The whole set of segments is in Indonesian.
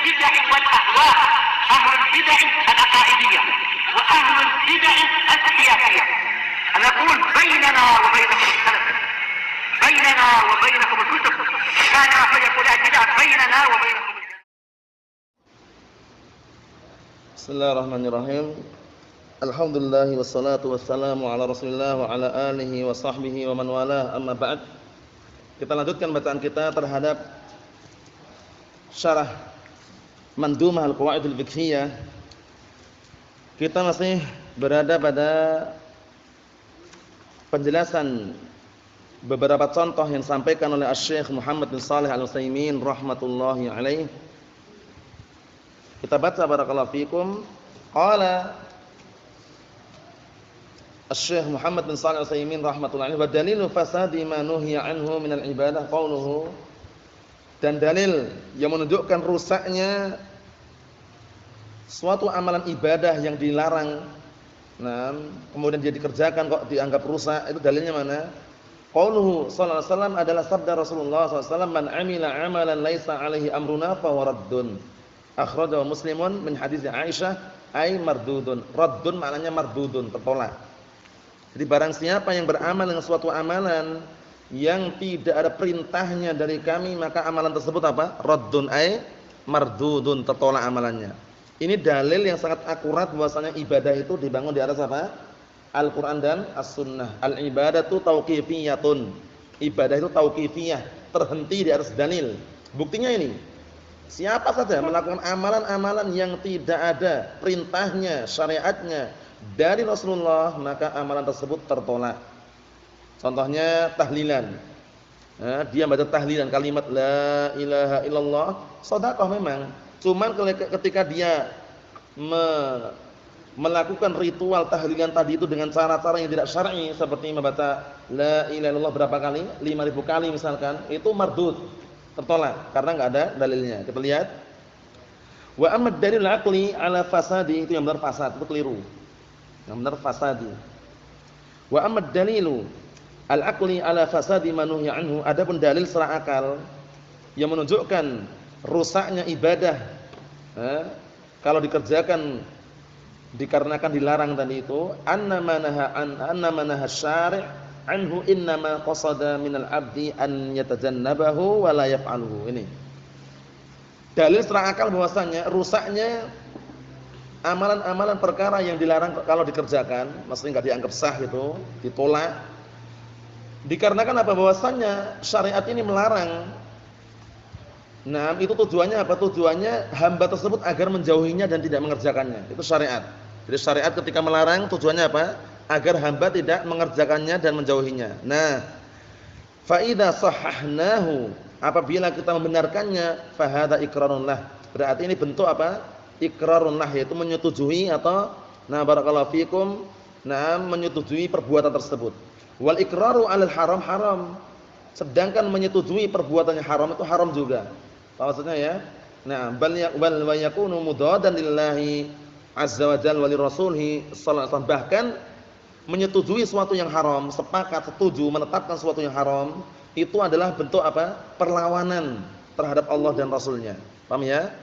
البدع والأهواء، أهل البدع العقائدية وأهل البدع السياسية. أنا أقول بيننا وبينكم السلف، بيننا وبينكم الكتب، كان فيقول البدع بيننا وبينكم. Bismillahirrahmanirrahim. Alhamdulillah wassalatu wassalamu ala Rasulillah wa ala alihi wa sahbihi wa man walah, amma ba'd. Kita lanjutkan bacaan kita terhadap syarah Mandhumah al-Qawaid al-Fiqhiyah. Kita masih berada pada penjelasan beberapa contoh yang disampaikan oleh Asy-Syaikh Muhammad bin Shalih Al-Utsaimin rahmatullahi alaih. Kita baca barakallahu fikum. Qala Asy-Syaikh Muhammad bin Shalih Al-Utsaimin rahmatullahi alaihi, wa dalilu fasadi ma nuhiya anhu minal ibadah qauluhu, dan dalil yang menunjukkan rusaknya suatu amalan ibadah yang dilarang, nah, kemudian dia dikerjakan kok dianggap rusak, itu dalilnya mana? Qauluhu sallallahu alaihi wasallam adalah sabda Rasulullah sallallahu alaihi wasallam, man amila amalan laisa alaihi amruna fa huwa raddun. Akhrajahu Muslimun min hadits Aisyah ay mardudun. Raddun maknanya mardudun, tertolak. Jadi barang siapa yang beramal dengan suatu amalan yang tidak ada perintahnya dari kami, maka amalan tersebut apa? Raddun ay mardudun, tertolak amalannya. Ini dalil yang sangat akurat bahwasanya ibadah itu dibangun di atas apa? Al-Qur'an dan As-Sunnah. Al-ibadatu tauqifiyatun. Ibadah itu tauqifiyah, terhenti di atas dalil. Buktinya ini. Siapa saja melakukan amalan-amalan yang tidak ada perintahnya, syariatnya dari Rasulullah, maka amalan tersebut tertolak. Contohnya tahlilan. Nah, dia baca tahlilan kalimat la ilaha illallah, sedekah memang. Cuman ketika dia melakukan ritual tahlilan tadi itu dengan cara-cara yang tidak syar'i, seperti membaca la ilaha illallah berapa kali? 5.000 kali misalkan, itu mardud. Tertolak karena enggak ada dalilnya. Kita lihat. Wa amma dalil aqli ala fasadi, itu yang benar fasad, itu keliru. Yang benar fasadi. Wa amma dalilu al-aqli ala fasadi ma nuhiya anhu, adapun dalil secara akal yang menunjukkan rusaknya ibadah kalau dikerjakan dikarenakan dilarang tadi itu, annama naha syari' anhu innama qasada minal abdi an yatajannabahu wa la yaf'aluhu. Ini dalil secara akal bahwasanya rusaknya amalan-amalan perkara yang dilarang kalau dikerjakan, maksudnya enggak dianggap sah itu, ditolak. Dikarenakan apa? Bahwasanya syariat ini melarang. Nah, itu tujuannya apa? Tujuannya hamba tersebut agar menjauhinya dan tidak mengerjakannya. Itu syariat. Jadi syariat ketika melarang tujuannya apa? Agar hamba tidak mengerjakannya dan menjauhinya. Nah, fa idza sahhahnahu, apabila kita membenarkannya, fa hadza iqrarun lah. Berarti ini bentuk apa? Iqrarun lah, yaitu menyetujui atau barakallahu fikum, menyetujui perbuatan tersebut. Wal iqraru 'alal haram haram. Sedangkan menyetujui perbuatannya haram itu haram juga. Maksudnya ya. Nah, bal wa yakunu mudadan lillahi azza wa jalla wa li rasulihi sallallahu alaihi wasallam. Bahkan menyetujui sesuatu yang haram, sepakat, setuju menetapkan sesuatu yang haram, itu adalah bentuk apa? Perlawanan terhadap Allah dan Rasulnya. Paham ya?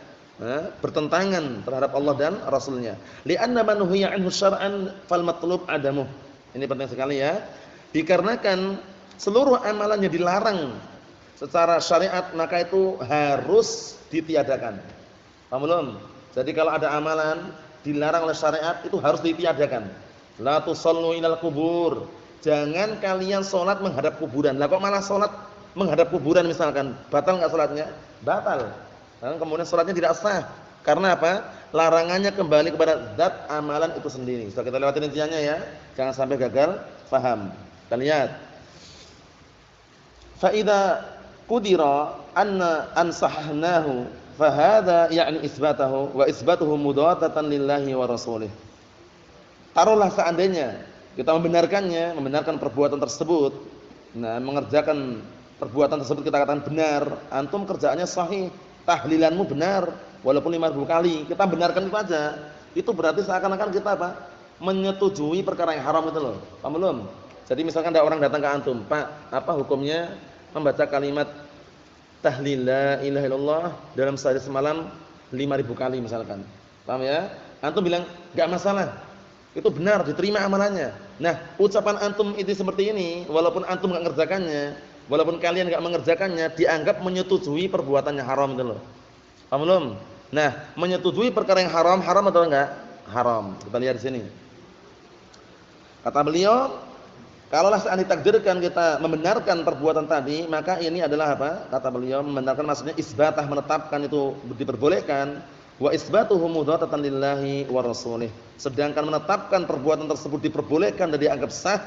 Bertentangan terhadap Allah dan Rasulnya. Li'anna man nuhiya anhu syar'an fal matlub adamuh. Ini penting sekali ya. Dikarenakan seluruh amalan yang dilarang secara syariat, maka itu harus ditiadakan. Paham belum? Jadi kalau ada amalan dilarang oleh syariat, itu harus ditiadakan. La tusallu ilal kubur. Jangan kalian salat menghadap kuburan. Lah kok malah salat menghadap kuburan misalkan? Batal enggak salatnya? Batal. Dan kemudian salatnya tidak sah. Karena apa? Larangannya kembali kepada zat amalan itu sendiri. Sudah kita lewatin intinya ya. Jangan sampai gagal paham. Kita lihat. Fa idza qudira anna ansahnahu fa hadza ya'ni isbatahu wa isbatuhu mudawaatan lillahi wa rasulih. Taruhlah seandainya kita membenarkan perbuatan tersebut, mengerjakan perbuatan tersebut kita katakan benar, antum kerjaannya sahih, tahlilanmu benar, walaupun 5.000 kali, kita benarkan itu aja. Itu berarti seakan-akan kita apa? Menyetujui perkara yang haram itu loh. Paham belum? Jadi misalkan ada orang datang ke antum, Pak, apa hukumnya membaca kalimat tahlil la ilaha illallah dalam sehari semalam 5.000 kali misalkan. Paham ya? Antum bilang enggak masalah. Itu benar, diterima amalannya. Nah, ucapan antum itu seperti ini, walaupun antum enggak mengerjakannya, walaupun kalian enggak mengerjakannya, dianggap menyetujui perbuatannya haram itu loh. Paham belum? Nah, menyetujui perkara yang haram, haram atau enggak? Haram. Kita lihat di sini. Kata beliau, kalaulah seandainya ditakdirkan kita membenarkan perbuatan tadi, maka ini adalah apa? Kata beliau, membenarkan maksudnya isbatah, menetapkan itu diperbolehkan. Wa isbatuhu mudhatatan lillahi wa rasulih. Sedangkan menetapkan perbuatan tersebut diperbolehkan dan dianggap sah,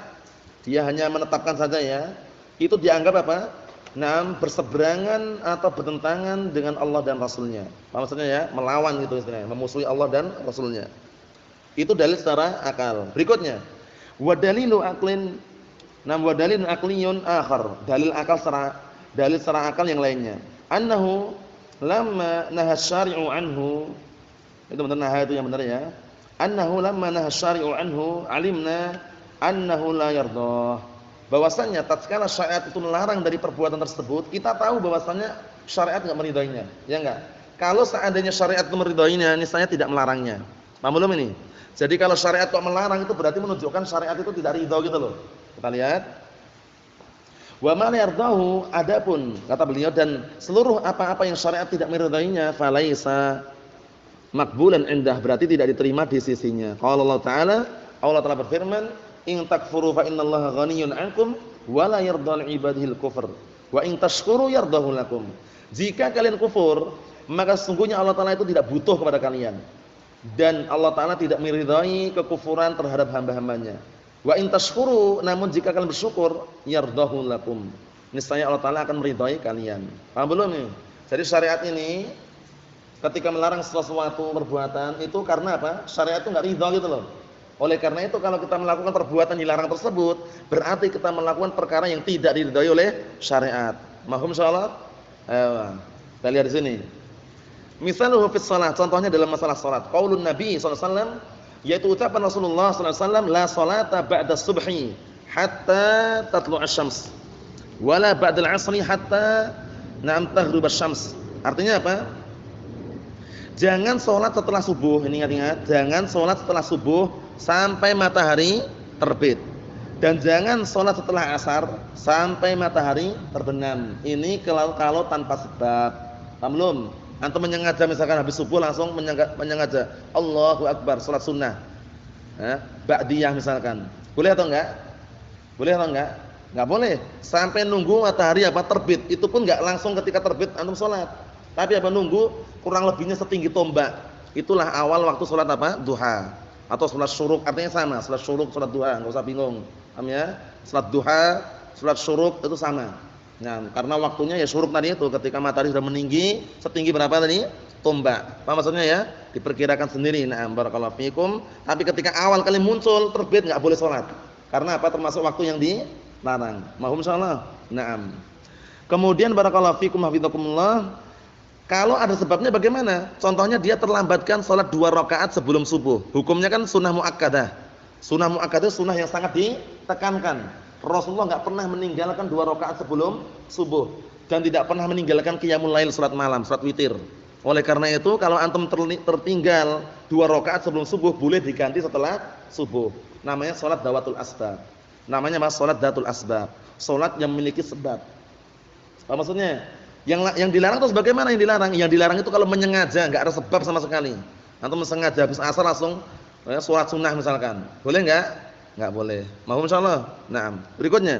dia hanya menetapkan saja ya. Itu dianggap apa? Nah, berseberangan atau bertentangan dengan Allah dan Rasulnya. Apa maksudnya ya? Melawan gitu istilahnya, memusuhi Allah dan Rasulnya. Itu dalil secara akal. Berikutnya, wa dalilu aqlin, wa dalilun aqliyun akhar. Dalil secara akal yang lainnya. Annahu lamma naha syari'u anhu, itu benar naha itu yang benar ya. Annahu lamma naha syari'u anhu alimna annahu la yardah. Bahwasanya tatkala syariat itu melarang dari perbuatan tersebut, kita tahu bahwasanya syariat enggak meridainya, ya enggak? Kalau seandainya syariat itu meridainya, niscaya tidak melarangnya. Paham belum ini? Jadi kalau syariat kok melarang itu berarti menunjukkan syariat itu tidak ridha gitu loh. Kita lihat. Wa ma yardahu, adapun kata beliau, dan seluruh apa-apa yang syariat tidak meridainya, falaisa maqbulan indah, berarti tidak diterima di sisinya. Qala Allah Ta'ala, Allah Ta'ala berfirman, in takfuru fa innallaha ghaniyyun 'ankum wa la yardha li 'ibadihi al-kufr wa in tashkuru yardahu lakum. Jika kalian kufur, maka sesungguhnya Allah Ta'ala itu tidak butuh kepada kalian, dan Allah Ta'ala tidak meridai kekufuran terhadap hamba-hambanya. Wa in tashkuru, namun jika kalian bersyukur, yardahu lakum, niscaya Allah Ta'ala akan meridai kalian. Paham belum nih? Jadi syariat ini ketika melarang sesuatu perbuatan itu karena apa? Syariat itu enggak ridha gitu loh. Oleh karena itu kalau kita melakukan perbuatan dilarang tersebut, berarti kita melakukan perkara yang tidak diridhai oleh syariat. Mahum insyaallah? Kita lihat di sini. Misaluhu fis shalah, contohnya dalam masalah salat. Qaulun Nabi sallallahu alaihi wasallam, yaitu ucapan Rasulullah sallallahu alaihi wasallam, la salata ba'da subhi hatta tatlu'a asy-syams wala ba'da al-'asri hatta taghrib asy-syams. Artinya apa? Jangan salat setelah subuh, ini ingat-ingat, jangan salat setelah subuh sampai matahari terbit, dan jangan salat setelah asar sampai matahari terbenam. Ini kalau tanpa sebab. Paham belum? Antum menyengaja misalkan habis subuh langsung menyengaja Allahu Akbar salat sunnah, ba'diyah misalkan, boleh atau enggak? Boleh atau enggak? Enggak boleh. Sampai nunggu matahari terbit. Itu pun enggak langsung ketika terbit antum salat, tapi nunggu kurang lebihnya setinggi tombak. Itulah awal waktu salat duha atau salat syuruk, artinya sama, salat syuruk, salat duha, enggak usah bingung. Paham ya? Salat duha, salat syuruk itu sama. Nah, karena waktunya ya syuruk tadi itu ketika matahari sudah meninggi setinggi berapa tadi? Tombak. Apa maksudnya ya? Diperkirakan sendiri. Nah, barakallahu fikum. Tapi ketika awal kali muncul terbit enggak boleh salat. Karena apa? Termasuk waktu yang dilarang. Mahum insyaallah. Naam. Kemudian barakallahu fikum hafizakumullah, kalau ada sebabnya bagaimana? Contohnya dia terlambatkan salat 2 rakaat sebelum subuh. Hukumnya kan sunnah muakkadah. Sunnah muakkadah sunnah yang sangat ditekankan. Rasulullah enggak pernah meninggalkan 2 rakaat sebelum subuh dan tidak pernah meninggalkan qiyamul lail, salat malam, salat witir. Oleh karena itu kalau antum tertinggal 2 rakaat sebelum subuh, boleh diganti setelah subuh. Namanya salat dawatul asbab. Namanya salat datul asbab. Salat yang memiliki sebab. Apa maksudnya? Yang dilarang itu bagaimana yang dilarang? Yang dilarang itu kalau menyengaja, enggak ada sebab sama sekali. Antum sengaja habis asar langsung salat sunnah misalkan. Boleh enggak? Enggak boleh. Mahum insyaallah. Naam. Berikutnya.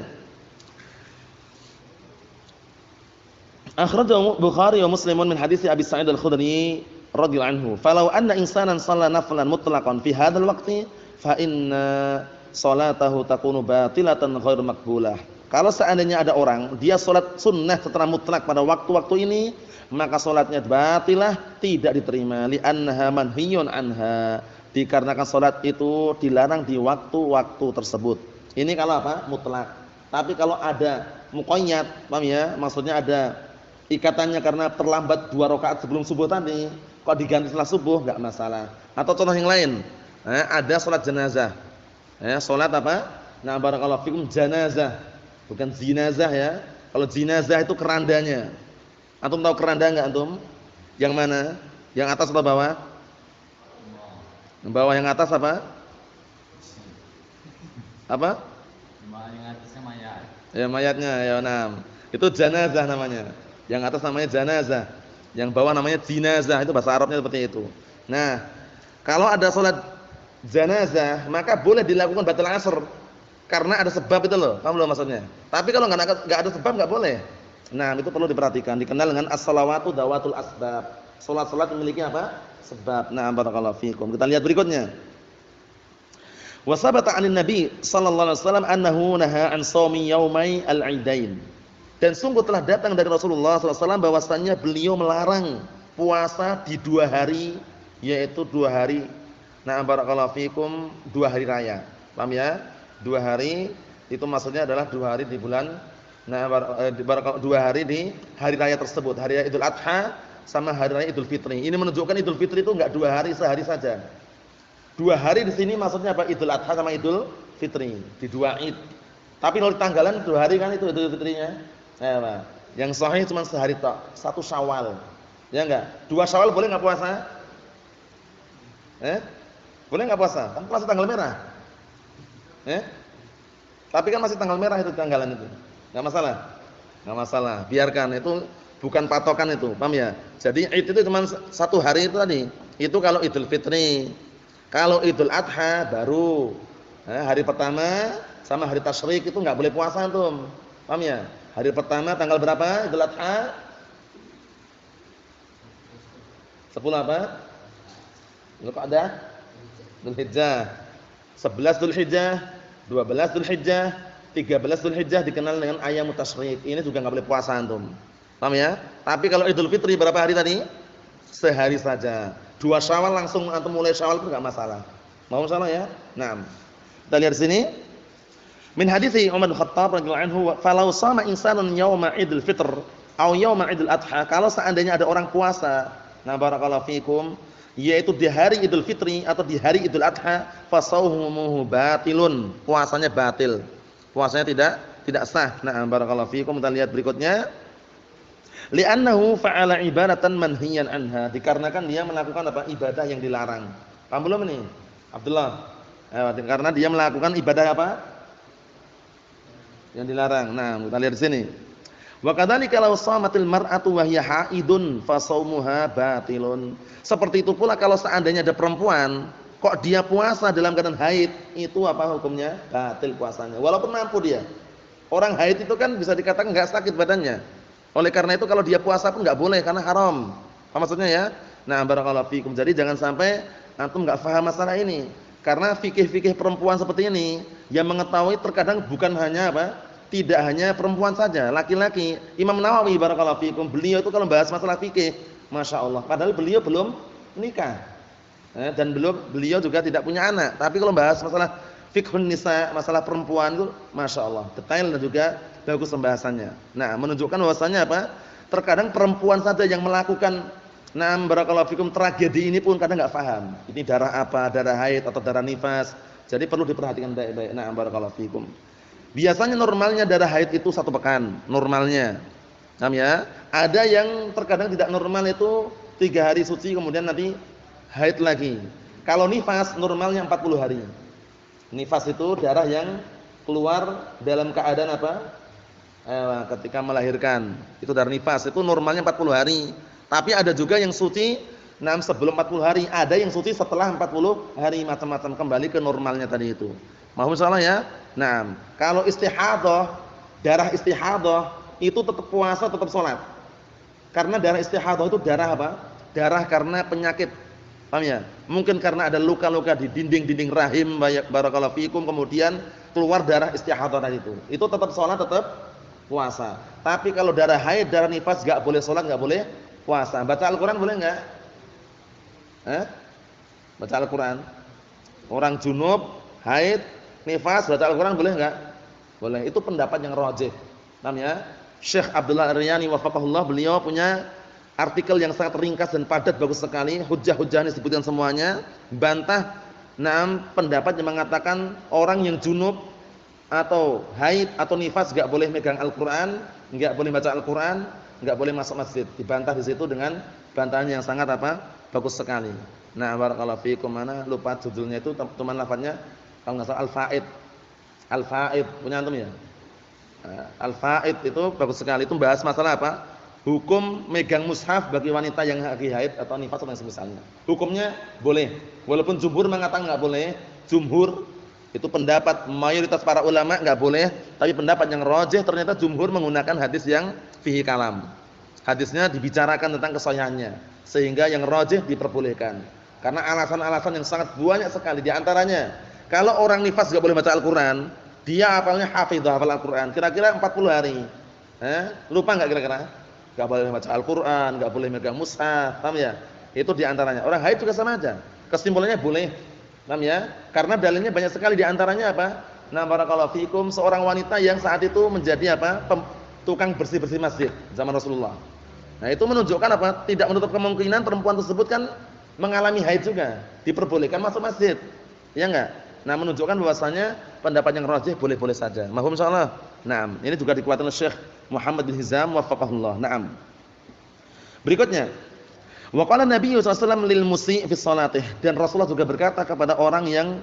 Akhrajahu Bukhari wa Muslimun min hadits Abi Sa'id Al-Khudri radhiyallahu anhu. Falau anna insanan shalla naflan mutlaqan fi hadzal waqti fa inna salatahu takunu batilatan ghairu maqbulah. Kalau seandainya ada orang dia salat sunnah secara mutlak pada waktu-waktu ini, maka salatnya batilah, tidak diterima. Li annaha manhiyun anha. Dikarenakan salat itu dilarang di waktu-waktu tersebut. Ini kalau mutlak. Tapi kalau ada muqayyad, paham ya? Maksudnya ada ikatannya karena terlambat 2 rakaat sebelum subuh tadi, kok diganti setelah subuh, enggak masalah. Atau contoh yang lain, ada salat jenazah. Salat Nah, barakallahu fikum, janazah. Bukan zinazah ya. Kalau jinazah itu kerandanya. Antum tahu keranda enggak antum? Yang mana? Yang atas atau bawah? Yang bawah, yang atas apa? Apa? Yang atasnya mayat. Ya mayatnya, ya enam. Itu janazah namanya. Yang atas namanya janazah. Yang bawah namanya jinazah. Itu bahasa Arabnya seperti itu. Nah, kalau ada sholat janazah, maka boleh dilakukan batal asr. Karena ada sebab itu loh. Paham belum maksudnya? Tapi kalau enggak ada sebab enggak boleh. Nah, itu perlu diperhatikan. Dikenal dengan as-salawatu dawatul asbab. Salat-salat memiliki apa? Sebab. Nah, barakallahu fikum. Kita lihat berikutnya. Wa sabata 'anin Nabi sallallahu alaihi wasallam annahu nahaa an shaumi yaumai al-'idain. Dan sungguh telah datang dari Rasulullah sallallahu alaihi wasallam bahwasanya beliau melarang puasa di 2 hari, yaitu 2 hari. Nah, barakallahu fikum, 2 hari raya. Paham ya? 2 hari itu maksudnya adalah 2 hari di bulan, nah 2 hari di hari raya tersebut, hari raya Idul Adha sama hari raya Idul Fitri. Ini menunjukkan Idul Fitri itu enggak 2 hari, sehari saja. 2 hari di sini maksudnya apa? Idul Adha sama Idul Fitri, di 2 Id. Tapi kalau di tanggalan 2 hari kan itu Idul Fitrinya. Nah, yang sahih cuma sehari tok, 1 Syawal. Ya enggak? 2 Syawal boleh enggak puasa? Boleh enggak puasa? Kan puasa tanggal merah. Tapi kan masih tanggal merah itu tanggalan itu. Enggak masalah. Enggak masalah. Biarkan, itu bukan patokan itu. Paham ya? Jadi Id itu cuma 1 hari itu tadi. Itu kalau Idul Fitri. Kalau Idul Adha baru hari pertama sama hari tasyrik itu enggak boleh puasa antum. Paham ya? Hari pertama tanggal berapa Idul Adha? 10 apa? Dzulqa'dah, Dzulhijjah. 11 Dzulhijjah, 12 Dzulhijjah, 13 Dzulhijjah dikenal dengan ayyamut tasyrik. Ini juga enggak boleh puasa antum. Paham ya? Tapi kalau Idul Fitri berapa hari tadi? Sehari saja. 2 Syawal langsung antum mulai Syawal itu enggak masalah. Mau salah ya? Naam. Kita lihat sini. Min hadithi Umar bin Khattab radhiyallahu anhu, "Falau shama insanun yauma Idul Fitr aw yauma Idul Adha." Kalau seandainya ada orang puasa, nah barakallahu fikum, yaitu di hari Idul Fitri atau di hari Idul Adha, fasauhumuhu batilun. Puasanya batil. Puasanya tidak sah. Nah barakallahu fikum, kita lihat berikutnya. Li'annahu fa'ala ibadatan manhiyan anha, dikarenakan dia melakukan apa? Ibadah yang dilarang. Paham belum ini? Abdullah. Karena dia melakukan ibadah apa? Yang dilarang. Nah, kita lihat di sini. Wa kadzalika law shamatil mar'atu wa hiya haidun fa shaumuha batilun. Seperti itu pula kalau seandainya ada perempuan kok dia puasa dalam keadaan haid, itu apa hukumnya? Batil puasanya. Walaupun mampu dia. Orang haid itu kan bisa dikatakan enggak sakit badannya. Oleh karena itu kalau dia puasa pun enggak boleh karena haram. Apa maksudnya ya? Nah, barakallahu fikum. Jadi jangan sampai antum enggak paham masalah ini. Karena fikih-fikih perempuan seperti ini yang mengetahui terkadang bukan hanya apa? Tidak hanya perempuan saja, laki-laki. Imam Nawawi barakallahu fikum, beliau itu kalau bahas masalah fikih, Masya Allah, padahal beliau belum menikah. Dan beliau juga tidak punya anak. Tapi kalau bahas masalah fikhun nisa, masalah perempuan itu Masya Allah, detail dan juga bagus pembahasannya. Nah, menunjukkan bahwasanya apa? Terkadang perempuan saja yang melakukan barakallahu fikum tragedi ini pun kadang enggak paham. Ini darah apa? Darah haid atau darah nifas. Jadi perlu diperhatikan baik-baik. Nah, barakallahu fikum. Biasanya normalnya darah haid itu 1 pekan, normalnya. Paham ya? Ada yang terkadang tidak normal itu 3 hari suci kemudian nanti haid lagi. Kalau nifas normalnya 40 hari. Nifas itu darah yang keluar dalam keadaan apa? Ketika melahirkan. Itu darah nifas, itu normalnya 40 hari. Tapi ada juga yang suci sebelum 40 hari, ada yang suci setelah 40 hari, macam-macam, kembali ke normalnya tadi itu. Mohon salah ya. Nah, kalau istihadah, darah istihadah itu tetap puasa, tetap sholat. Karena darah istihadah itu darah apa? Darah karena penyakit. Paham ya? Mungkin karena ada luka-luka di dinding-dinding rahim, barakallahu fikum, kemudian keluar darah istihadah tadi itu. Itu tetap sholat, tetap puasa. Tapi kalau darah haid, darah nifas enggak boleh sholat, enggak boleh puasa. Baca Al-Qur'an boleh enggak? Baca Al-Qur'an. Orang junub, haid, nifas baca Al-Qur'an boleh enggak? Boleh. Itu pendapat yang rajih. Namanya Syekh Abdullah Ar-Riyani wafaqahullah, beliau punya artikel yang sangat ringkas dan padat, bagus sekali. Hujjah-hujjahnya disebutkan semuanya, bantah pendapat yang mengatakan orang yang junub atau haid atau nifas enggak boleh megang Al-Qur'an, enggak boleh baca Al-Qur'an, enggak boleh masuk masjid. Dibantah di situ dengan bantahan yang sangat apa? Bagus sekali. Nah, barakallahu fiikum, mana lupa judulnya itu, teman lafadznya kalau enggak salah al-faid. Al-faid punya antum ya? Al-faid itu bagus sekali. Itu bahas masalah apa? Hukum megang mushaf bagi wanita yang lagi haid atau nifas atau yang semisalnya. Hukumnya boleh. Walaupun jumhur mengatakan enggak boleh. Jumhur itu pendapat mayoritas para ulama enggak boleh, tapi pendapat yang rajih ternyata jumhur menggunakan hadis yang fihi kalam. Hadisnya dibicarakan tentang kesahihannya, sehingga yang rajih diperbolehkan. Karena alasan-alasan yang sangat banyak sekali, di antaranya kalau orang nifas enggak boleh baca Al-Qur'an, dia hafalnya hafizah, hafal Al-Qur'an kira-kira 40 hari. Lupa enggak kira-kira? Enggak boleh baca Al-Qur'an, enggak boleh megang mushaf, paham ya? Itu di antaranya. Orang haid juga sama aja. Kesimpulannya boleh. Paham ya? Karena dalilnya banyak sekali, di antaranya apa? Nah, barakallahu fikum, seorang wanita yang saat itu menjadi apa? Tukang bersih-bersih masjid zaman Rasulullah. Nah, itu menunjukkan apa? Tidak menutup kemungkinan perempuan tersebut kan mengalami haid juga, diperbolehkan masuk masjid. Ya enggak? Nah, menunjukkan bahwasanya pendapat yang rajih boleh-boleh saja. Mahfum insyaallah. Naam, ini juga dikuatkan oleh Syekh Muhammad bin Hizam waffaqahullah. Naam. Berikutnya, wa qala Nabi sallallahu alaihi wasallam lil musii' fi shalatih, dan Rasulullah juga berkata kepada orang yang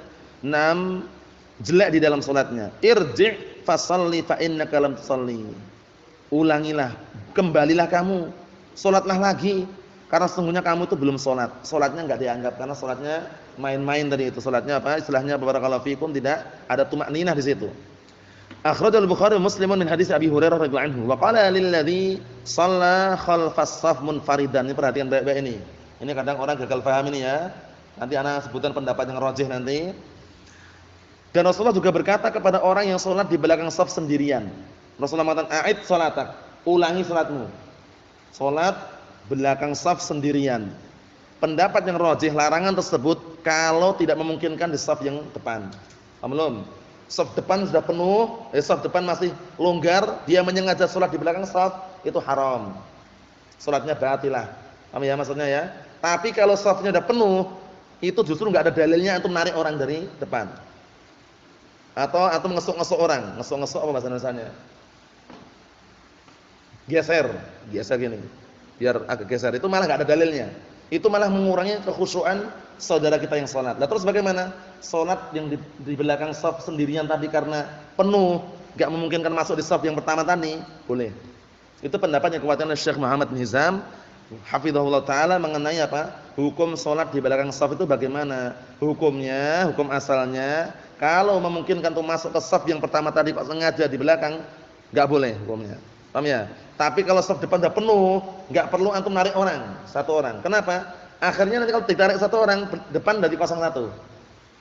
jelek di dalam salatnya, irji' fa shalli fa innaka lam tusalli. Ulangilah, kembalilah kamu, salatlah lagi karena sesungguhnya kamu itu belum salat. Salatnya enggak dianggap karena salatnya main-main tadi itu. Salatnya apa? Istilahnya barakallahu fikum, tidak ada tumakninah di situ. Akhrajal Bukhari wa Muslimun min hadis Abi Hurairah radhiyallahu anhu. Wa qala lil ladzi shalla khalfas shaf munfaridan. Ini perhatian baik-baik ini. Ini kadang orang gagal paham ini ya. Nanti ana sebutkan pendapat yang rajih nanti. Dan Rasulullah juga berkata kepada orang yang salat di belakang shaf sendirian. Rasulullah mengatakan, "A'id shalatak." Ulangi salatmu. Salat belakang shaf sendirian. Pendapat yang rajih, larangan tersebut kalau tidak memungkinkan di shaf yang depan. Paham belum? Shaf depan sudah penuh, shaf depan masih longgar, dia menyengaja salat di belakang shaf, itu haram. Salatnya batilah. Paham ya maksudnya ya? Tapi kalau shafnya sudah penuh, itu justru enggak ada dalilnya antum narik orang dari depan. Atau antum ngesuk-ngesuk orang, ngesuk-ngesuk apa bahasa Indonesianya? Geser gini. Biar agak geser, itu malah enggak ada dalilnya. Itu malah mengurangi kekhusyuan saudara kita yang salat. Lah terus bagaimana? Salat yang di belakang shaf sendirian tadi karena penuh, enggak memungkinkan masuk di shaf yang pertama tadi, boleh. Itu pendapat yang kuatkan oleh Syekh Muhammad bin Hizam hafizahullah taala mengenai apa? Hukum salat di belakang shaf itu bagaimana? Hukumnya, hukum asalnya, kalau memungkinkan untuk masuk ke shaf yang pertama tadi kok sengaja di belakang, enggak boleh hukumnya. Paham ya? Tapi kalau shaf depan sudah penuh, enggak perlu antum narik orang, satu orang. Kenapa? Akhirnya nanti kalau ditarik satu orang, depan dari 01.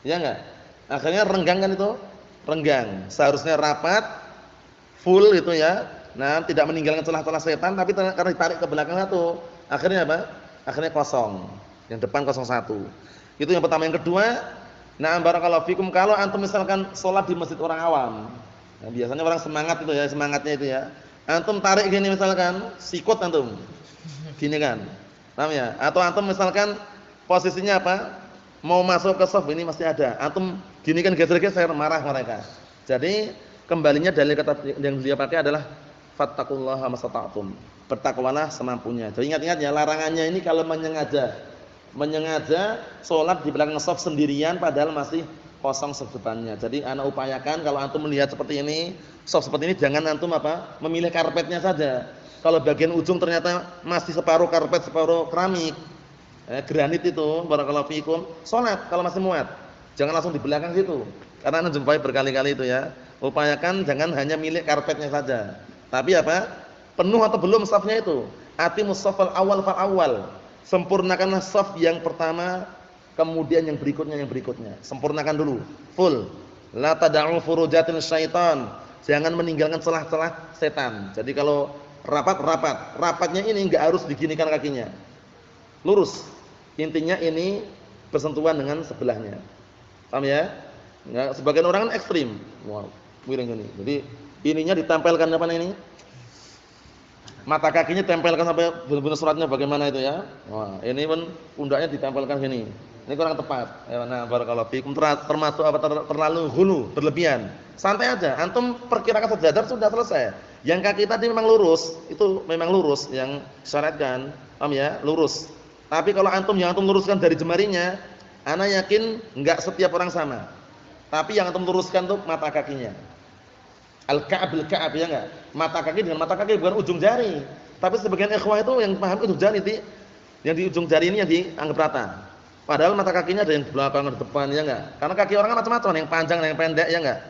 Ya enggak? Akhirnya renggang kan itu? Renggang. Seharusnya rapat, full itu ya. Nah, tidak meninggalkan celah-celah setan, tapi karena ditarik ke belakang satu, akhirnya apa? Akhirnya kosong. Yang depan 01. Itu yang pertama. Yang kedua, na'am barakallahu fikum, kalau antum misalkan sholat di masjid orang awam. Nah, biasanya orang semangat itu ya, semangatnya itu ya. Antum tarik gini misalkan, sikut antum. Gini kan. Paham ya? Atau antum misalkan posisinya apa? Mau masuk ke shaf ini masih ada. Antum gini kan geser-geser, marah mereka. Jadi kembalinya dalil kata yang dia pakai adalah fattaqullaha masata'tum. Bertakwalah semampunya. Jadi ingat-ingat ya, larangannya ini kalau menyengaja salat di belakang shaf sendirian padahal masih kosong shaf depannya. Jadi ana upayakan kalau antum melihat seperti ini, shaf seperti ini, jangan antum apa? Memilih karpetnya saja. Kalau bagian ujung ternyata masih separuh karpet, separuh keramik, granit itu, barakallahu fikum, salat kalau masih muat. Jangan langsung di belakang situ. Karena anda jumpai berkali-kali itu ya. Upayakan jangan hanya milik karpetnya saja. Tapi apa? Penuh atau belum shafnya itu. Atimus shafal awal fal awal. Sempurnakanlah shaf yang pertama, kemudian yang berikutnya. Sempurnakan dulu, full. La tad'u furujatil syaitan. Jangan meninggalkan celah-celah setan. Jadi kalau rapatnya ini enggak harus diginikan kakinya. Lurus. Intinya ini bersentuhan dengan sebelahnya. Paham ya? Enggak, sebagian orang kan ekstrim. Wow, miring gini. Jadi ininya ditempelkan apa ini? Mata kakinya tempelkan sampai benar-benar suratnya bagaimana itu ya? Wah, ini pun pundaknya ditempelkan gini. Ini kurang tepat. Nah, barakallahu fikum, termasuk apa terlalu hulu, berlebihan. Santai aja. Antum perkirakan sejajar sudah selesai. Yang kaki tadi memang lurus, itu memang lurus yang syariatkan. Paham ya? Lurus. Tapi kalau antum yang antum luruskan dari jemarinya, ana yakin enggak setiap orang sama. Tapi yang antum luruskan tuh mata kakinya. Al-ka'ab bil-ka'ab ya enggak? Mata kaki dengan mata kaki bukan ujung jari. Tapi sebagian ikhwah itu yang paham ujung jari yang di ujung jari ini yang dianggap rata. Padahal mata kakinya ada yang di belakang, ada di depan ya enggak? Karena kaki orang kan macam-macam, yang panjang, yang pendek ya enggak?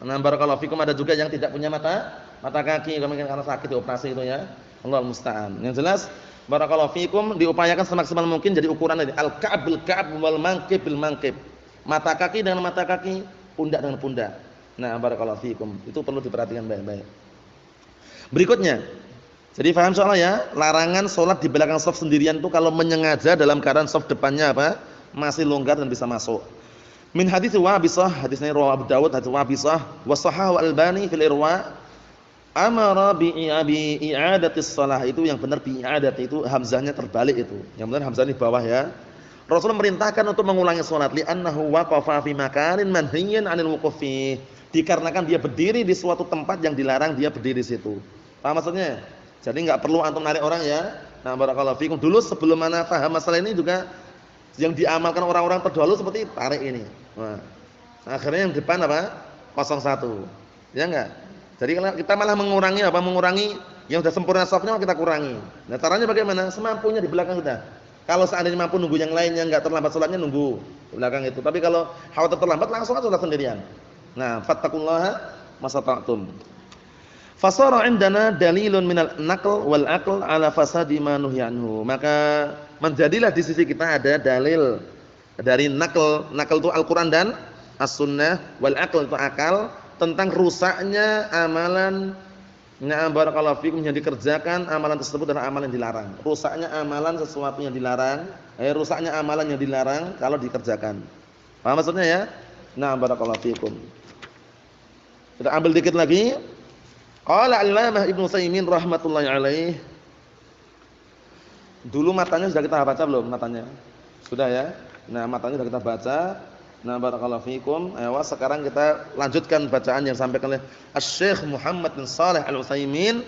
Nah, barakallahu fikum ada juga yang tidak punya mata kaki, mungkin karena sakit dioperasi itu ya. Allahu musta'an. Yang jelas barakallahu fikum diupayakan semaksimal mungkin jadi ukuran ini al-ka'ab bil-ka'ab wal manqib bil manqib. Mata kaki dengan mata kaki, pundak dengan pundak. Nah, barakallahu fikum. Itu perlu diperhatikan baik-baik. Berikutnya. Jadi paham soalnya ya, larangan salat di belakang shaf sendirian itu kalau menyengaja dalam keadaan shaf depannya apa? Masih longgar dan bisa masuk. Min hadits Wabisah, hadisnya riwayat Abu Dawud, hadits Wabisah, wa shahahu Al-Albani fil Irwa, amara bi i'adatis shalah, itu yang benar bi i'adat itu hamzahnya terbalik itu. Yang benar hamzah di bawah ya. Rasulullah merintahkan untuk mengulangi salat li'annahu waqafa fi makanin manhiyyin 'anil wuquf fi. Dikarenakan dia berdiri di suatu tempat yang dilarang dia berdiri di situ. Paham maksudnya? Jadi enggak perlu antum narik orang ya. Nah, barakallahu fikum. Dulu sebelum mana paham masalah ini juga yang diamalkan orang-orang terdahulu seperti tarik ini. Nah, akhirnya yang depan apa? 01. Ya enggak? Jadi kalau kita malah mengurangi apa? Mengurangi yang sudah sempurna shafnya kita kurangi. Nah, caranya bagaimana? Semampunya di belakang sudah. Kalau seandainya mampu nunggu yang lainnya enggak terlambat salatnya nunggu di belakang itu. Tapi kalau khawatir terlambat langsung aja salat sendirian. Nah, fattaqullaha masata'tum. Fasara indana dalilun minal naql wal aql ala fasadi ma nuhyanhu. Maka menjadilah di sisi kita ada dalil dari naql. Naql itu Al-Qur'an dan As-Sunnah, wal aql itu akal tentang rusaknya amalan. Nah, barakallahu fikum yang dikerjakan amalan tersebut adalah amalan yang dilarang. Rusaknya amalan sesuatu yang dilarang, rusaknya amalan yang dilarang kalau dikerjakan. Paham maksudnya ya? Nah, barakallahu fikum. Kita ambil dikit lagi. Qala Al-Allamah Ibnu Utsaimin rahmatullahi alaih. Dulu matanya sudah kita baca belum matanya? Sudah ya? Nah, matanya sudah kita baca. Nah, barakallahu fikum. Sekarang kita lanjutkan bacaan yang disampaikan oleh Asy-Syaikh Muhammad bin Shalih Al-Utsaimin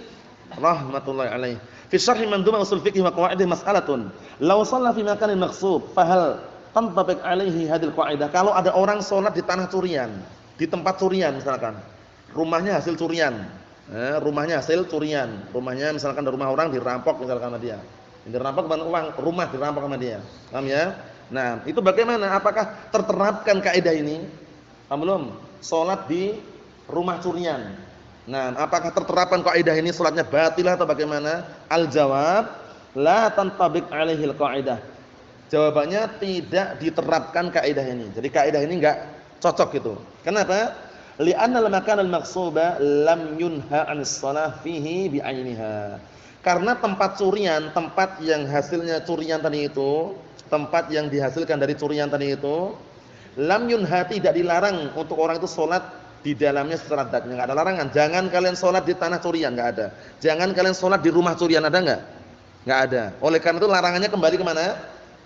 rahmatullahi alaih. Fi syarh mandhumah usul fiqh wa qawaidih mas'alatun. Law shalla fi makanin maqsub, fa hal tantabiq alaihi hadhihi al-qa'idah? Kalau ada orang salat di tanah curian, di tempat curian misalkan. Rumahnya hasil curian. Rumahnya hasil curian. Rumahnya misalkan ada rumah orang dirampok misalkan sama dia. Dirampok bukan uang, rumah dirampok sama dia. Paham ya? Nah, itu bagaimana? Apakah terterapkan kaidah ini? Paham belum? Salat di rumah curian. Nah, apakah terterapkan kaidah ini salatnya batil atau bagaimana? Al-jawab, la tantabiq alaihil qaidah. Jawabannya tidak diterapkan kaidah ini. Jadi kaidah ini enggak cocok gitu. Kenapa? Li'anna al-makan al-maqsuba lam yunha 'anis shalah fihi bi'ainiha. Karena tempat curian, tempat yang hasilnya curian tadi itu, tempat yang dihasilkan dari curian tadi itu, lam yunha, tidak dilarang untuk orang itu salat di dalamnya secara dzatnya, enggak ada larangan. Jangan kalian salat di tanah curian, enggak ada. Jangan kalian salat di rumah curian, ada enggak? Enggak ada. Oleh karena itu larangannya kembali ke mana?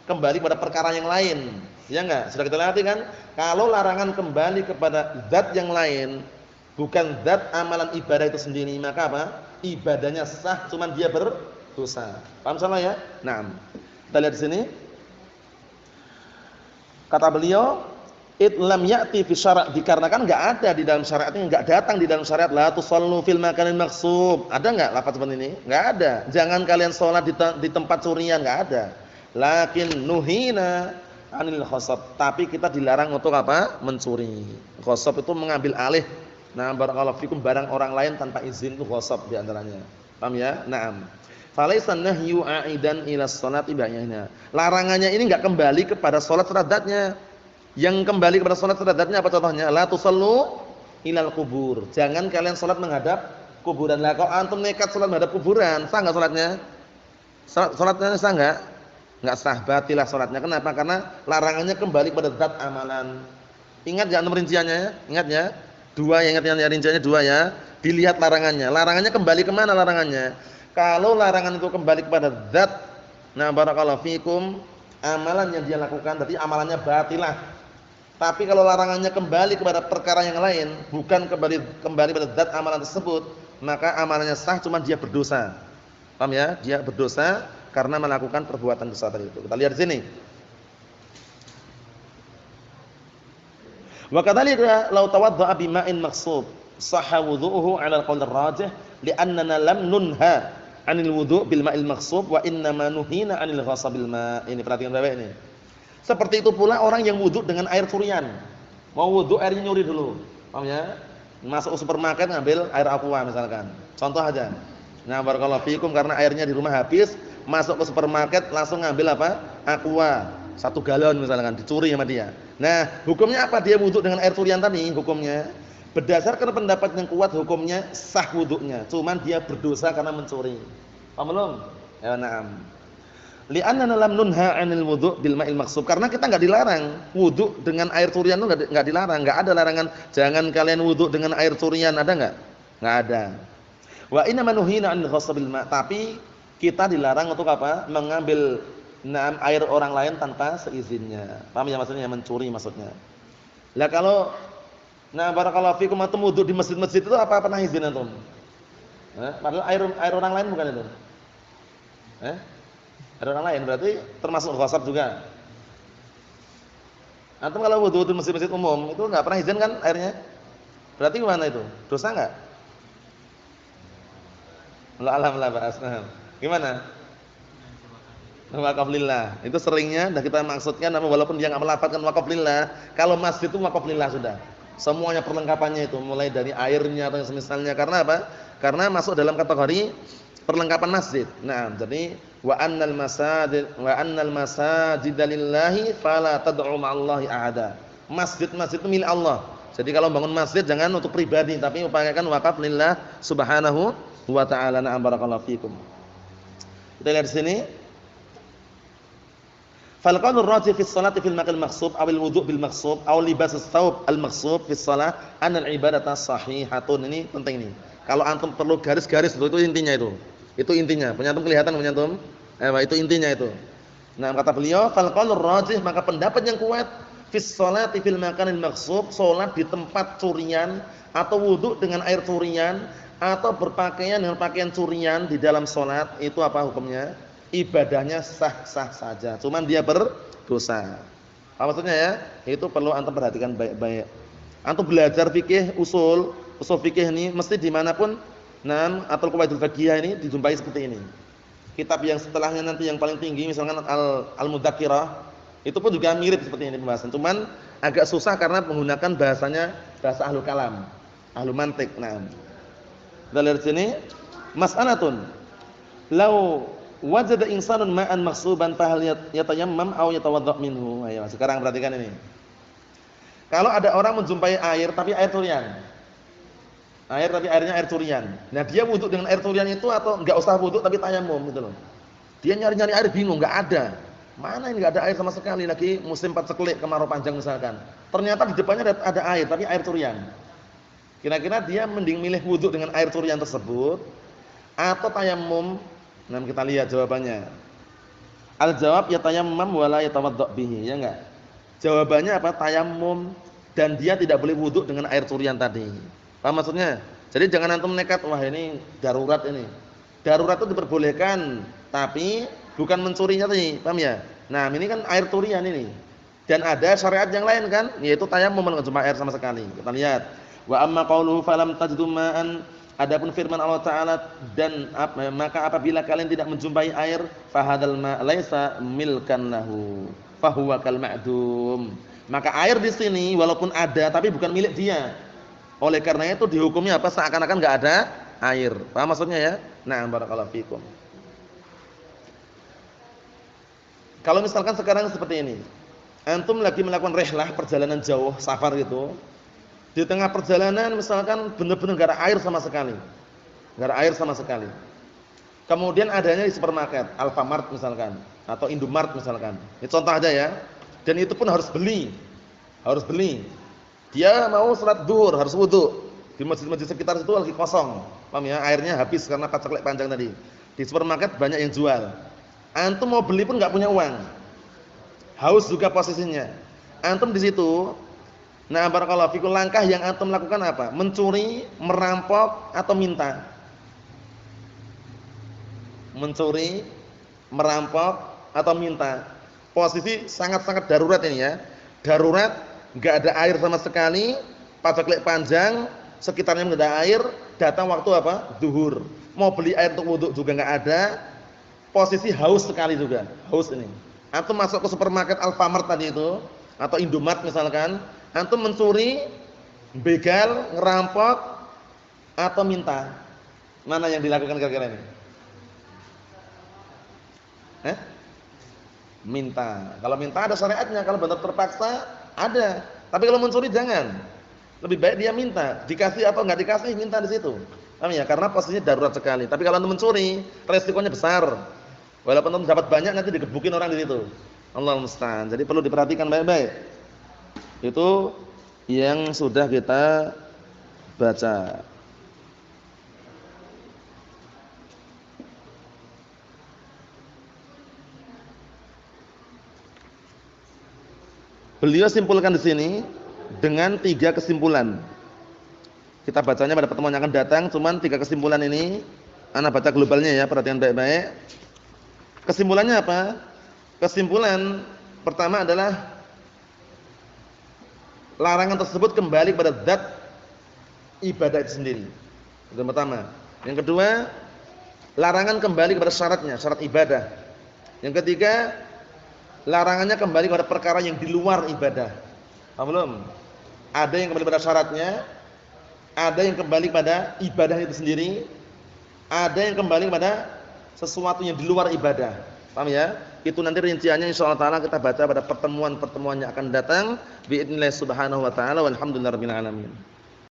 Kembali pada perkara yang lain. Ya enggak? Sudah kita lihat kan? Kalau larangan kembali kepada zat yang lain, bukan zat amalan ibadah itu sendiri, maka apa? Ibadahnya sah, cuman dia berdosa. Paham salah ya? Naam. Kita lihat di sini. Kata beliau, "Id lam ya'ti fi syara'", dikarenakan enggak ada di dalam syariat ini, enggak datang di dalam syariat la tusallu fil makanin maqsub. Ada enggak lafaz seperti ini? Enggak ada. Jangan kalian salat di tempat curian, enggak ada. Lakin nuhina 'anil khasab, tapi kita dilarang untuk apa? Mencuri. Khasab itu mengambil alih. Nah, barakallahu fikum, barang orang lain tanpa izin itu khasab di antaranya. Paham ya? Naam. Falaisa nahyu a'idan ila sholati ba'yana. Larangannya ini enggak kembali kepada salat seradatnya. Yang kembali kepada salat seradatnya apa contohnya? La tusallu ilal kubur. Jangan kalian salat menghadap kuburan. Lah kalau antum nekat salat menghadap kuburan, sah enggak salatnya? Salatnya sah enggak? Enggak sah, batilah salatnya. Kenapa? Karena larangannya kembali pada zat amalan. Ingat enggak antum rinciannya? Ingat ya? Dua, yang ingat yang rinciannya dua ya. Dilihat larangannya. Larangannya kembali ke mana larangannya? Kalau larangan itu kembali kepada zat, nah barakallahu fikum, amalan yang dia lakukan berarti amalannya batilah. Tapi kalau larangannya kembali kepada perkara yang lain, bukan kembali pada zat amalan tersebut, maka amalannya sah, cuma dia berdosa. Paham ya? Dia berdosa karena melakukan perbuatan dosa tadi itu. Kita lihat di sini. Wa kadzalika law tawadda'a bima'in maghsub sahha wudhu'uhu 'ala al-qaul ar-rajih li'annana lam nunha 'anil wudhu' bil ma'il maghsub wa innama nuhina 'anil ghasabil ma'. Ini perhatikan baik ini. Seperti itu pula orang yang wudhu dengan air curian. Mau wudhu airnya nyuri dulu. Paham ya? Masuk supermarket ngambil air aqua misalkan. Contoh aja. Nah, barakallahu fikum karena airnya di rumah habis, masuk ke supermarket langsung ngambil apa? Aqua. 1 galon misalkan dicuri sama dia. Nah, hukumnya apa dia wudhu dengan air curian tadi? Hukumnya berdasarkan pendapat yang kuat hukumnya sah wudhunya. Cuman dia berdosa karena mencuri. Paham belum? Ya, na'am. Li'annana lam nunha 'anil wudhu' bil ma'il maghsub. Karena kita enggak dilarang wudhu dengan air curian itu enggak dilarang, enggak ada larangan jangan kalian wudhu dengan air curian, ada enggak? Enggak ada. Wa inna manuhina 'anil ghasabil ma'. Tapi kita dilarang untuk apa? Mengambil air orang lain tanpa seizinnya. Paham ya maksudnya? Mencuri maksudnya. Lah kalau barakallahu fikum antum wudu di masjid-masjid itu apa pernah izin antum? Padahal air orang lain bukan itu. Air orang lain berarti termasuk ghasab juga. Antum kalau wudu di masjid-masjid umum itu enggak pernah izin kan airnya? Berarti gimana itu? Dosa enggak? Alhamdulillah. Gimana? Wakaf lillah. Itu seringnya dan kita maksudkan walaupun dia enggak melafazkan wakaf lillah, kalau masjid itu wakaf lillah sudah. Semuanya perlengkapannya itu mulai dari airnya atau semisalnya karena apa? Karena masuk dalam kategori perlengkapan masjid. Nah, jadi wa annal masajid lillahi fala tad'u ma'allahi ahada. Masjid-masjid itu milik Allah. Jadi kalau bangun masjid jangan untuk pribadi tapi upayakan wakaf lillah subhanahu wa ta'ala. Na'am barakallahu fikum. Kita lihat di sini. Fal qaulur rajih fi sholati fil maqal maghsub aw al wudu' bil maghsub aw libas as-thawb al maghsub fi shalah an al ibadata sahihatun. Ini penting nih. Kalau antum perlu garis-garis itu intinya itu. Itu intinya. Punya antum kelihatan punya antum? Itu intinya itu. Nah, kata beliau fal qaulur rajih maka pendapat yang kuat fi sholati fil maqal maghsub, salat di tempat curian atau wudu dengan air curian atau berpakaian dengan pakaian curian di dalam salat itu apa hukumnya? Ibadahnya sah-sah saja, cuman dia berdosa. Apa maksudnya ya? Itu perlu antum perhatikan baik-baik. Antum belajar fikih usul fikih ini mesti dimanapun atau qawaidul fiqhiyah ini dijumpai seperti ini. Kitab yang setelahnya nanti yang paling tinggi misalkan Al-Mudzakkirah itu pun juga mirip seperti ini pembahasan, cuman agak susah karena menggunakan bahasa ahlul kalam, ahlul mantiq. Nah, kita lihat sini mas'alatun law wajada insanun ma'an maghsuban fa hal yatayammam aw yatawadda minhu. Ayo sekarang perhatikan ini. Kalau ada orang menjumpai air tapi air curian. Tapi airnya air curian. Nah, dia wudu dengan air curian itu atau enggak usah wudu tapi tayammum gitu loh. Dia nyari-nyari air bingung, enggak ada. Mana ini enggak ada air sama sekali lagi musim paceklik kemarau panjang misalkan. Ternyata di depannya ada air tapi air curian. Kira-kira dia mending milih wudu dengan air curian tersebut atau tayammum? Nah, kita lihat jawabannya. Al-jawab yatayammam wala yatawadda bihi, ya enggak? Jawabannya apa? Tayammum dan dia tidak boleh wudu dengan air curian tadi. Paham maksudnya? Jadi jangan antum nekat, wah ini darurat ini. Darurat itu diperbolehkan, tapi bukan mencurinya tadi, paham ya? Nah, ini kan air curian ini. Dan ada syariat yang lain kan, yaitu tayammum cuma air sama sekali. Kita lihat. Wa amma qauluhu falam tajidu ma'an. Adapun firman Allah Ta'ala dan maka apabila kalian tidak menjumpai air fahadal ma' laisa milkan lahu fahuwa kal ma'dum. Maka air di sini walaupun ada tapi bukan milik dia. Oleh karena itu dihukumnya apa? Seakan-akan enggak ada air. Paham maksudnya ya? Nah, barakallahu fikum. Kalau misalkan sekarang seperti ini. Antum lagi melakukan rihlah perjalanan jauh, safar gitu. Di tengah perjalanan misalkan benar-benar enggak ada air sama sekali. Enggak ada air sama sekali. Kemudian adanya di supermarket, Alfamart misalkan atau Indomart misalkan. Ini contoh aja ya. Dan itu pun harus beli. Harus beli. Dia mau salat zuhur harus wudu. Di masjid-masjid sekitar situ lagi kosong. Paham ya? Airnya habis karena paceklik panjang tadi. Di supermarket banyak yang jual. Antum mau beli pun enggak punya uang. Haus juga posisinya. Antum di situ. Nah, barakallahu fikum, langkah yang antum lakukan apa? Mencuri, merampok atau minta? Mencuri, merampok atau minta. Posisi sangat-sangat darurat ini ya. Darurat, enggak ada air sama sekali, paceklik panjang, sekitarnya enggak ada air, datang waktu apa? Zuhur. Mau beli air untuk wudu juga enggak ada. Posisi haus sekali juga, haus ini. Antum masuk ke supermarket Alfamart tadi itu atau Indomaret misalkan, antum mencuri, begal, ngerampok atau minta. Mana yang dilakukan kira-kira ini? Minta. Kalau minta ada syariatnya, kalau benar terpaksa ada. Tapi kalau mencuri jangan. Lebih baik dia minta, dikasih atau enggak dikasih minta di situ. Paham ya? Karena posisinya darurat sekali. Tapi kalau antum mencuri, resikonya besar. Walaupun antum dapat banyak nanti digebukin orang di situ. Allahu musta'an. Jadi perlu diperhatikan baik-baik. Itu yang sudah kita baca. Beliau simpulkan di sini dengan 3 kesimpulan. Kita bacanya pada pertemuan yang akan datang, cuman 3 kesimpulan ini ana baca globalnya ya, perhatikan baik-baik. Kesimpulannya apa? Kesimpulan pertama adalah larangan tersebut kembali kepada zat ibadah itu sendiri. Itu yang pertama. Yang kedua, larangan kembali kepada syaratnya, syarat ibadah. Yang ketiga, larangannya kembali kepada perkara yang di luar ibadah. Paham belum? Ada yang kembali pada syaratnya, ada yang kembali pada ibadah itu sendiri, ada yang kembali kepada sesuatu yang di luar ibadah. Paham ya? Itu nanti rinciannya insyaallah taala kita baca pada pertemuan-pertemuan yang akan datang. Biidznillah subhanahu wa taala walhamdulillahirabbil alamin.